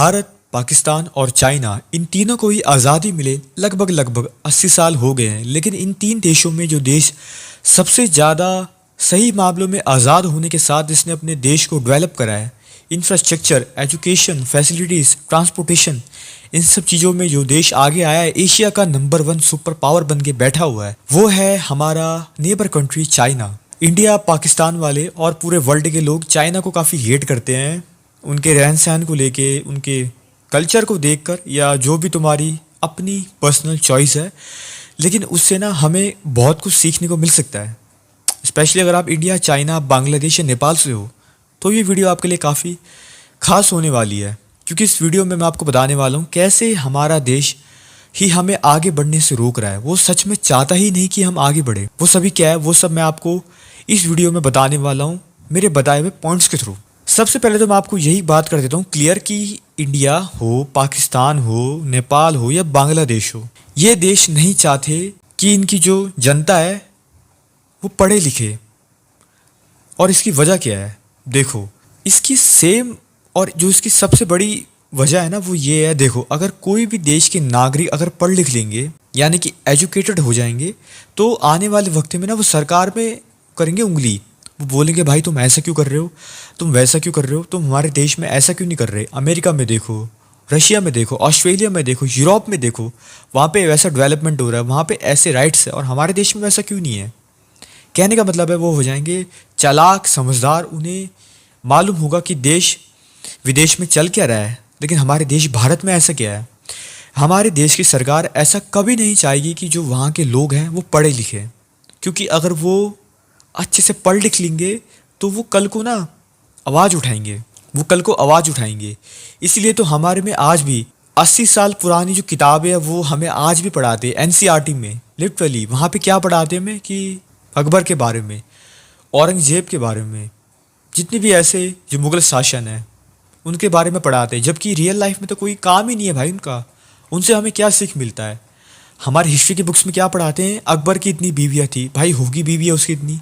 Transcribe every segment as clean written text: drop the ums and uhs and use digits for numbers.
भारत, पाकिस्तान और चाइना, इन तीनों को ही आज़ादी मिले लगभग 80 साल हो गए हैं। लेकिन इन तीन देशों में जो देश सबसे ज़्यादा सही मामलों में आज़ाद होने के साथ जिसने अपने देश को डेवलप करा है, इंफ्रास्ट्रक्चर, एजुकेशन, फैसिलिटीज़, ट्रांसपोर्टेशन, इन सब चीज़ों में जो देश आगे आया है, एशिया का नंबर 1 सुपर पावर बन के बैठा हुआ है, वो है हमारा neighbour country China. India, Pakistan वाले और पूरे वर्ल्ड के लोग चाइना को काफ़ी हेट करते हैं, उनके रहन सहन को लेके, उनके कल्चर को देखकर, या जो भी तुम्हारी अपनी पर्सनल चॉइस है। लेकिन उससे ना हमें बहुत कुछ सीखने को मिल सकता है, स्पेशली अगर आप इंडिया, चाइना, बांग्लादेश या नेपाल से हो, तो ये वीडियो आपके लिए काफ़ी खास होने वाली है। क्योंकि इस वीडियो में मैं आपको बताने वाला हूँ कैसे हमारा देश ही हमें आगे बढ़ने से रोक रहा है। वो सच में चाहता ही नहीं कि हम आगे बढ़े। वो सभी क्या है, वो सब मैं आपको इस वीडियो में बताने वाला हूँ मेरे बताए हुए पॉइंट्स के थ्रू। सबसे पहले तो मैं आपको यही बात कर देता हूँ क्लियर कि इंडिया हो, पाकिस्तान हो, नेपाल हो या बांग्लादेश हो, ये देश नहीं चाहते कि इनकी जो जनता है वो पढ़े लिखे। और इसकी वजह क्या है, देखो, इसकी सेम और जो इसकी सबसे बड़ी वजह है ना, वो ये है। देखो, अगर कोई भी देश के नागरिक अगर पढ़ लिख लेंगे, यानी कि एजुकेटेड हो जाएंगे, तो आने वाले वक्त में ना वो सरकार में करेंगे उंगली। वो बोलेंगे भाई तुम ऐसा क्यों कर रहे हो, तुम वैसा क्यों कर रहे हो, तुम हमारे देश में ऐसा क्यों नहीं कर रहे। अमेरिका में देखो, रशिया में देखो, ऑस्ट्रेलिया में देखो, यूरोप में देखो, वहाँ पे वैसा डेवलपमेंट हो रहा है, वहाँ पे ऐसे राइट्स है, और हमारे देश में वैसा क्यों नहीं है। कहने का मतलब है वो हो जाएंगे चालाक, समझदार, उन्हें मालूम होगा कि देश विदेश में चल क्या रहा है, लेकिन हमारे देश भारत में ऐसा क्या है। हमारे देश की सरकार ऐसा कभी नहीं चाहेगी कि जो वहाँ के लोग हैं वो पढ़े लिखे, क्योंकि अगर वो अच्छे से पढ़ लिख लेंगे तो वो कल को ना आवाज़ उठाएंगे, वो कल को आवाज़ उठाएंगे। इसलिए तो हमारे में आज भी 80 साल पुरानी जो किताबें हैं वो हमें आज भी पढ़ाते हैं एनसीईआरटी में। लिटरली वहाँ पे क्या पढ़ाते हैं हमें कि अकबर के बारे में, औरंगजेब के बारे में, जितने भी ऐसे जो मुग़ल शासन है उनके बारे में पढ़ाते हैं। जबकि रियल लाइफ में तो कोई काम ही नहीं है भाई उनका। उनसे हमें क्या सीख मिलता है। हमारी हिस्ट्री की बुक्स में क्या पढ़ाते हैं, अकबर की इतनी बीवियाँ थी, भाई होगी बीवी है उसकी इतनी,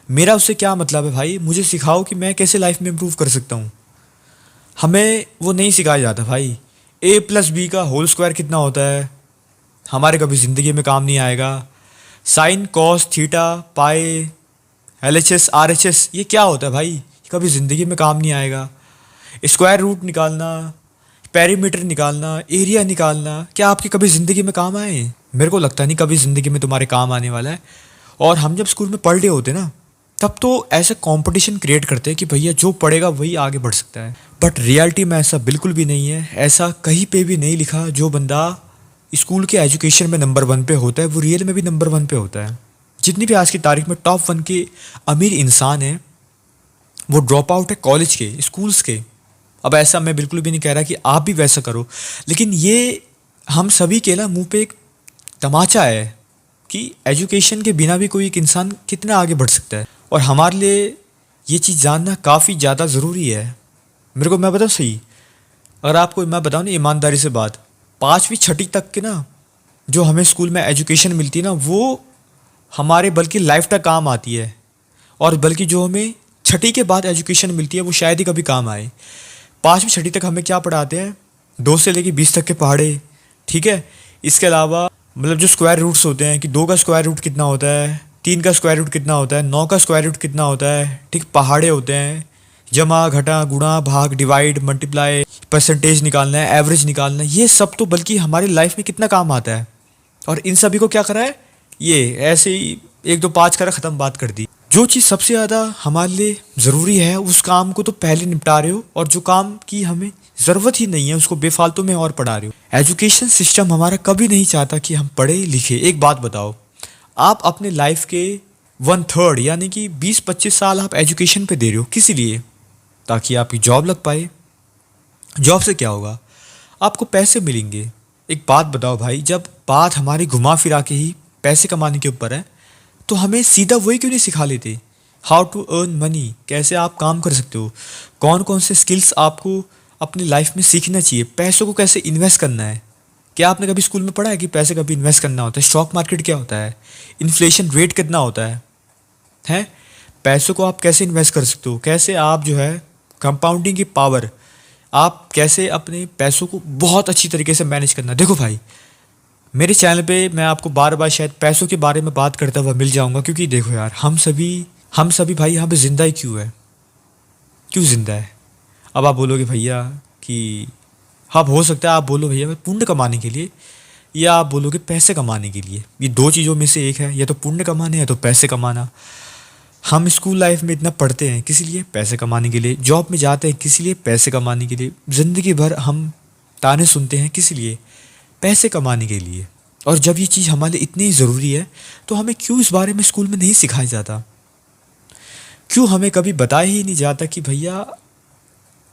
मेरा उससे क्या मतलब है भाई। मुझे सिखाओ कि मैं कैसे लाइफ में इम्प्रूव कर सकता हूँ। हमें वो नहीं सिखाया जाता भाई। a+b² कितना होता है, हमारे कभी ज़िंदगी में काम नहीं आएगा। साइन, कॉस, थीटा, पाई, LHS, RHS, ये क्या होता है भाई, कभी ज़िंदगी में काम नहीं आएगा। स्क्वायर रूट निकालना, पेरीमीटर निकालना, एरिया निकालना, क्या आपकी कभी ज़िंदगी में काम आए? मेरे को लगता नहीं कभी ज़िंदगी में तुम्हारे काम आने वाला है। और हम जब स्कूल में पढ़ रहे होते ना, तब तो ऐसा कंपटीशन क्रिएट करते हैं कि भैया जो पढ़ेगा वही आगे बढ़ सकता है। बट रियलिटी में ऐसा बिल्कुल भी नहीं है। ऐसा कहीं पे भी नहीं लिखा जो बंदा स्कूल के एजुकेशन में नंबर 1 पे होता है वो रियल में भी नंबर 1 पे होता है। जितनी भी आज की तारीख में टॉप 1 के अमीर इंसान हैं वो ड्रॉप आउट है कॉलेज के, स्कूल्स के। अब ऐसा मैं बिल्कुल भी नहीं कह रहा कि आप भी वैसा करो, लेकिन ये हम सभी के ना मुंह पे एक तमाचा है कि एजुकेशन के बिना भी कोई एक इंसान कितना आगे बढ़ सकता है। और हमारे लिए ये चीज़ जानना काफ़ी ज़्यादा ज़रूरी है। मेरे को मैं बताऊँ सही, अगर आपको मैं बताऊँ ना ईमानदारी से बात, 5वीं 6ठी तक के ना जो हमें स्कूल में एजुकेशन मिलती है ना, वो हमारे बल्कि लाइफ तक काम आती है। और बल्कि जो हमें 6ठी के बाद एजुकेशन मिलती है वो शायद ही कभी काम आए। 5वीं 6ठी तक हमें क्या पढ़ाते हैं, 2 से लेकर 20 तक के पहाड़े, ठीक है। इसके अलावा मतलब जो स्क्वायर रूट्स होते हैं कि 2 का स्क्वायर रूट कितना होता है, 3 का स्क्वायर रूट कितना होता है, 9 का स्क्वायर रूट कितना होता है, ठीक। पहाड़े होते हैं, जमा, घटा, गुणा, भाग, डिवाइड, मल्टीप्लाई, परसेंटेज निकालना है, एवरेज निकालना है, ये सब तो बल्कि हमारी लाइफ में कितना काम आता है। और इन सभी को क्या करा है, ये ऐसे ही 1 2 5 करा, ख़त्म, बात कर दी। जो चीज़ सबसे ज़्यादा हमारे लिए ज़रूरी है उस काम को तो पहले निपटा रहे हो, और जो काम की हमें ज़रूरत ही नहीं है उसको बेफालतू में और पढ़ा रहे हो। एजुकेशन सिस्टम हमारा कभी नहीं चाहता कि हम पढ़े लिखे। एक बात बताओ, आप अपने लाइफ के 1/3 यानी कि 20-25 साल आप एजुकेशन पे दे रहे हो, किस लिए? ताकि आपकी जॉब लग पाए। जॉब से क्या होगा, आपको पैसे मिलेंगे। एक बात बताओ भाई, जब बात हमारी घुमा फिरा के ही पैसे कमाने के ऊपर है, तो हमें सीधा वही क्यों नहीं सिखा लेते, हाउ टू अर्न मनी, कैसे आप काम कर सकते हो, कौन कौन से स्किल्स आपको अपनी लाइफ में सीखना चाहिए, पैसों को कैसे इन्वेस्ट करना है। क्या आपने कभी स्कूल में पढ़ा है कि पैसे कभी इन्वेस्ट करना होता है, स्टॉक मार्केट क्या होता है, इन्फ्लेशन रेट कितना होता है? पैसों को आप कैसे इन्वेस्ट कर सकते हो, कैसे आप जो है कंपाउंडिंग की पावर आप कैसे अपने पैसों को बहुत अच्छी तरीके से मैनेज करना। देखो भाई, मेरे चैनल पे मैं आपको बार बार शायद पैसों के बारे में बात करता हुआ मिल जाऊंगा, क्योंकि देखो यार, हम सभी भाई यहाँ पे ज़िंदा ही क्यों है, क्यों ज़िंदा है। अब आप बोलोगे भैया कि हाँ, हो सकता है आप बोलो भैया मैं पुण्य कमाने के लिए, या आप बोलोगे पैसे कमाने के लिए। ये दो चीज़ों में से एक है, या तो पुण्य कमाने या तो पैसे कमाना। हम स्कूल लाइफ में इतना पढ़ते हैं किसी लिए, पैसे कमाने के लिए। जॉब में जाते हैं किसी लिए, पैसे कमाने के लिए। ज़िंदगी भर हम ताने सुनते हैं किसी लिए, पैसे कमाने के लिए। और जब ये चीज़ हमारे लिए इतनी ज़रूरी है तो हमें क्यों इस बारे में स्कूल में नहीं सिखाया जाता? क्यों हमें कभी बताया ही नहीं जाता कि भैया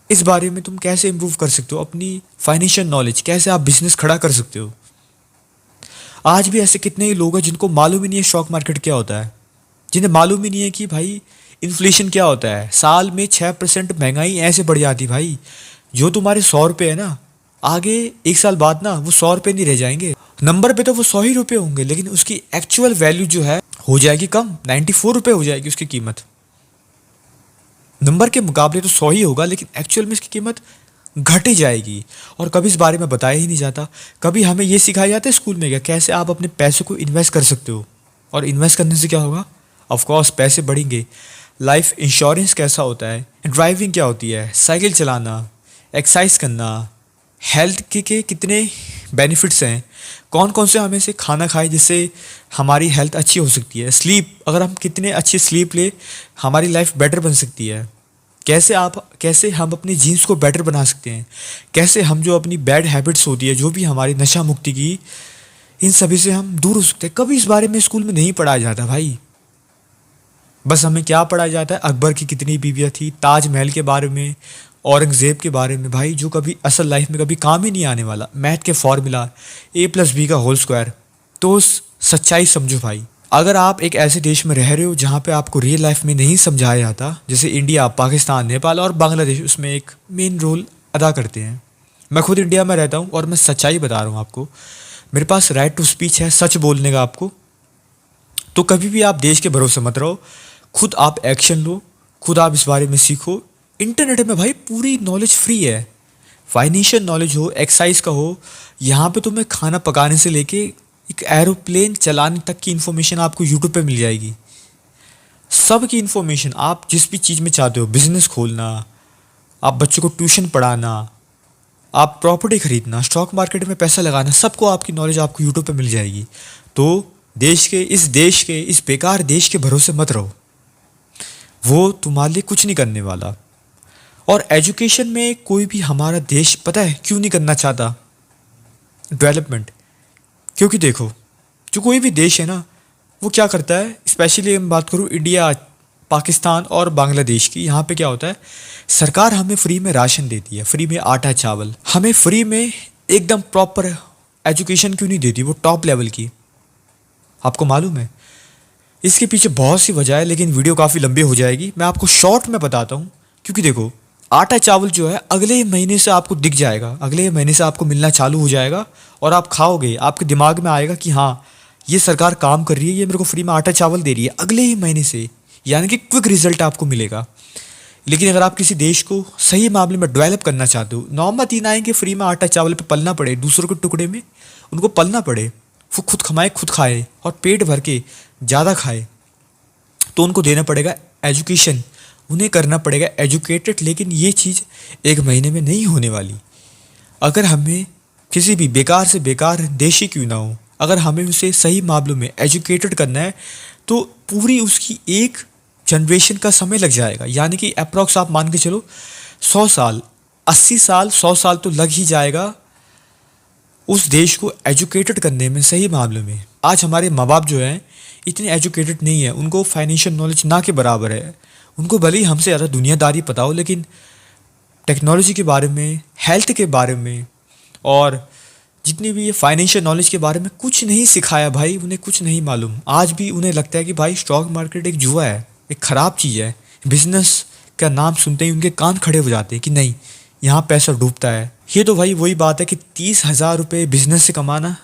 इस बारे में तुम कैसे इम्प्रूव कर सकते हो अपनी फाइनेंशियल नॉलेज, कैसे आप बिजनेस खड़ा कर सकते हो। आज भी ऐसे कितने ही लोग हैं जिनको मालूम ही नहीं है स्टॉक मार्केट क्या होता है, जिन्हें मालूम ही नहीं है कि भाई इन्फ्लेशन क्या होता है। साल में 6% महंगाई ऐसे बढ़ जाती भाई, जो तुम्हारे 100 रुपये है ना, आगे 1 साल बाद ना वो 100 रुपये नहीं रह जाएंगे। नंबर पे तो वो 100 ही रुपये होंगे, लेकिन उसकी एक्चुअल वैल्यू जो है हो जाएगी कम, 94 रुपये हो जाएगी उसकी कीमत। नंबर के मुकाबले तो 100 ही होगा, लेकिन एक्चुअल में इसकी कीमत घट ही जाएगी। और कभी इस बारे में बताया ही नहीं जाता। कभी हमें ये सिखाया जाता है स्कूल में क्या, कैसे आप अपने पैसों को इन्वेस्ट कर सकते हो, और इन्वेस्ट करने से क्या होगा, ऑफ कोर्स पैसे बढ़ेंगे। लाइफ इंश्योरेंस कैसा होता है, ड्राइविंग क्या होती है, साइकिल चलाना, एक्सरसाइज करना, हेल्थ के कितने बेनिफिट्स हैं, कौन कौन से हमें से खाना खाए जिससे हमारी हेल्थ अच्छी हो सकती है, स्लीप, अगर हम कितने अच्छी स्लीप ले हमारी लाइफ बेटर बन सकती है। कैसे हम अपने जीन्स को बेटर बना सकते हैं, कैसे हम जो अपनी बैड हैबिट्स होती है, जो भी हमारी नशा मुक्ति की, इन सभी से हम दूर हो सकते हैं। कभी इस बारे में स्कूल में नहीं पढ़ाया जाता भाई। बस हमें क्या पढ़ाया जाता है, अकबर की कितनी बीवियाँ थी, ताजमहल के बारे में, औरंगज़ेब के बारे में भाई, जो कभी असल लाइफ में कभी काम ही नहीं आने वाला। मैथ के फॉर्मूला, A+B²। तो सच्चाई समझो भाई। अगर आप एक ऐसे देश में रह रहे हो जहाँ पे आपको रियल लाइफ में नहीं समझाया जाता, जैसे इंडिया, पाकिस्तान, नेपाल और बांग्लादेश उसमें एक मेन रोल अदा करते हैं। मैं खुद इंडिया में रहता हूँ और मैं सच्चाई बता रहा हूँ आपको। मेरे पास राइट टू स्पीच है, सच बोलने का आपको। तो कभी भी आप देश के भरोसे मत रहो, खुद आप एक्शन लो, खुद आप इस बारे में सीखो। इंटरनेट में भाई पूरी नॉलेज फ्री है, फाइनेंशियल नॉलेज हो, एक्सरसाइज का हो, यहाँ पे तुम्हें खाना पकाने से लेके एक एरोप्लेन चलाने तक की इन्फॉर्मेशन आपको यूट्यूब पे मिल जाएगी। सब की इन्फॉर्मेशन, आप जिस भी चीज़ में चाहते हो, बिजनेस खोलना, आप बच्चों को ट्यूशन पढ़ाना, आप प्रॉपर्टी खरीदना, स्टॉक मार्केट में पैसा लगाना, सबको आपकी नॉलेज आपको यूट्यूब पे मिल जाएगी। तो इस बेकार देश के भरोसे मत रहो, वो तुम्हारे लिए कुछ नहीं करने वाला। और एजुकेशन में कोई भी हमारा देश पता है क्यों नहीं करना चाहता डेवलपमेंट? क्योंकि देखो, जो कोई भी देश है ना, वो क्या करता है, स्पेशली मैं बात करूँ इंडिया, पाकिस्तान और बांग्लादेश की, यहाँ पे क्या होता है, सरकार हमें फ्री में राशन देती है, फ्री में आटा चावल, हमें फ्री में एकदम प्रॉपर एजुकेशन क्यों नहीं देती, वो टॉप लेवल की। आपको मालूम है इसके पीछे बहुत सी वजह है, लेकिन वीडियो काफ़ी लंबी हो जाएगी, मैं आपको शॉर्ट में बताता हूँ। क्योंकि देखो, आटा चावल जो है अगले महीने से आपको दिख जाएगा, अगले महीने से आपको मिलना चालू हो जाएगा, और आप खाओगे, आपके दिमाग में आएगा कि हाँ, ये सरकार काम कर रही है, ये मेरे को फ्री में आटा चावल दे रही है, अगले ही महीने से, यानी कि क्विक रिजल्ट आपको मिलेगा। लेकिन अगर आप किसी देश को सही मामले में डेवलप करना चाहते हो, नौबत ही ना आएंगे फ्री में आटा चावल पे पलना पड़े, दूसरों के टुकड़े में उनको पलना पड़े, वो खुद कमाए खुद खाए और पेट भर के ज़्यादा खाए, तो उनको देना पड़ेगा एजुकेशन, उन्हें करना पड़ेगा एजुकेटेड। लेकिन ये चीज़ एक महीने में नहीं होने वाली। अगर हमें किसी भी बेकार से बेकार देश ही क्यों ना हो, अगर हमें उसे सही मामलों में एजुकेटेड करना है, तो पूरी उसकी एक जनरेशन का समय लग जाएगा। यानी कि अप्रॉक्स आप मान के चलो 100 साल, 80 साल, 100 साल तो लग ही जाएगा उस देश को एजुकेटेड करने में, सही मामले में। आज हमारे माँ बाप जो हैं इतने एजुकेटेड नहीं है, उनको फाइनेंशियल नॉलेज ना के बराबर है। उनको भले ही हमसे ज़्यादा दुनियादारी पता हो, लेकिन टेक्नोलॉजी के बारे में, हेल्थ के बारे में और जितनी भी ये फाइनेंशियल नॉलेज के बारे में कुछ नहीं सिखाया भाई, उन्हें कुछ नहीं मालूम। आज भी उन्हें लगता है कि भाई स्टॉक मार्केट एक जुआ है, एक ख़राब चीज़ है। बिजनेस का नाम सुनते ही उनके कान खड़े हो जाते हैं कि नहीं, यहाँ पैसा डूबता है। ये तो भाई वही बात है कि 30,000 रुपये बिजनेस से कमाना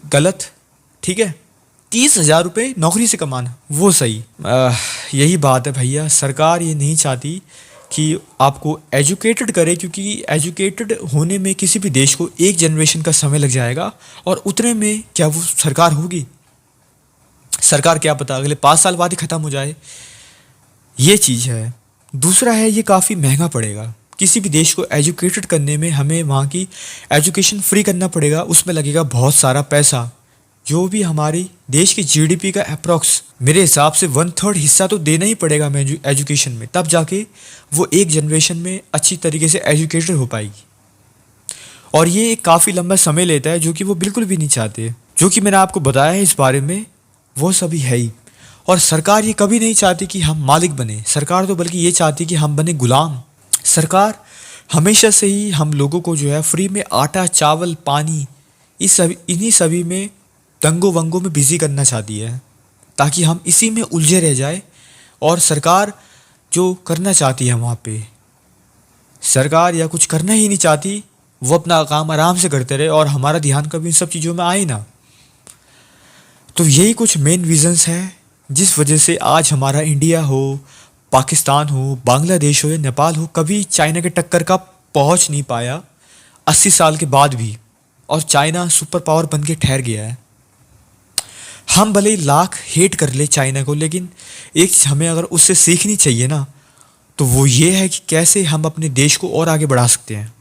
गलत, ठीक है, 30,000 रुपये नौकरी से कमाना वो सही। यही बात है भैया, सरकार ये नहीं चाहती कि आपको एजुकेटेड करे, क्योंकि एजुकेटेड होने में किसी भी देश को एक जनरेशन का समय लग जाएगा और उतने में क्या वो सरकार होगी? सरकार क्या पता अगले 5 साल बाद ही ख़त्म हो जाए। ये चीज़ है। दूसरा है, ये काफ़ी महंगा पड़ेगा। किसी भी देश को एजुकेटेड करने में हमें वहाँ की एजुकेशन फ्री करना पड़ेगा, उसमें लगेगा बहुत सारा पैसा, जो भी हमारी देश की जीडीपी का अप्रॉक्स मेरे हिसाब से 1/3 हिस्सा तो देना ही पड़ेगा हमें एजुकेशन में, तब जाके वो एक जनरेशन में अच्छी तरीके से एजुकेटेड हो पाएगी। और ये एक काफ़ी लंबा समय लेता है, जो कि वो बिल्कुल भी नहीं चाहते। जो कि मैंने आपको बताया है इस बारे में, वो सभी है ही। और सरकार ये कभी नहीं चाहती कि हम मालिक बने, सरकार तो बल्कि ये चाहती कि हम बने गुलाम। सरकार हमेशा से ही हम लोगों को जो है फ्री में आटा, चावल, पानी, इन्हीं सभी में दंगों वंगों में बिजी करना चाहती है, ताकि हम इसी में उलझे रह जाए। और सरकार जो करना चाहती है वहाँ पे, सरकार या कुछ करना ही नहीं चाहती, वो अपना काम आराम से करते रहे और हमारा ध्यान कभी इन सब चीज़ों में आए ना। तो यही कुछ मेन रीजंस हैं जिस वजह से आज हमारा इंडिया हो, पाकिस्तान हो, बांग्लादेश हो या नेपाल हो, कभी चाइना के टक्कर का पहुंच नहीं पाया 80 साल के बाद भी। और चाइना सुपर पावर बन के ठहर गया है। हम भले ही लाख हेट कर ले चाइना को, लेकिन एक चीज़ हमें अगर उससे सीखनी चाहिए ना, तो वो ये है कि कैसे हम अपने देश को और आगे बढ़ा सकते हैं।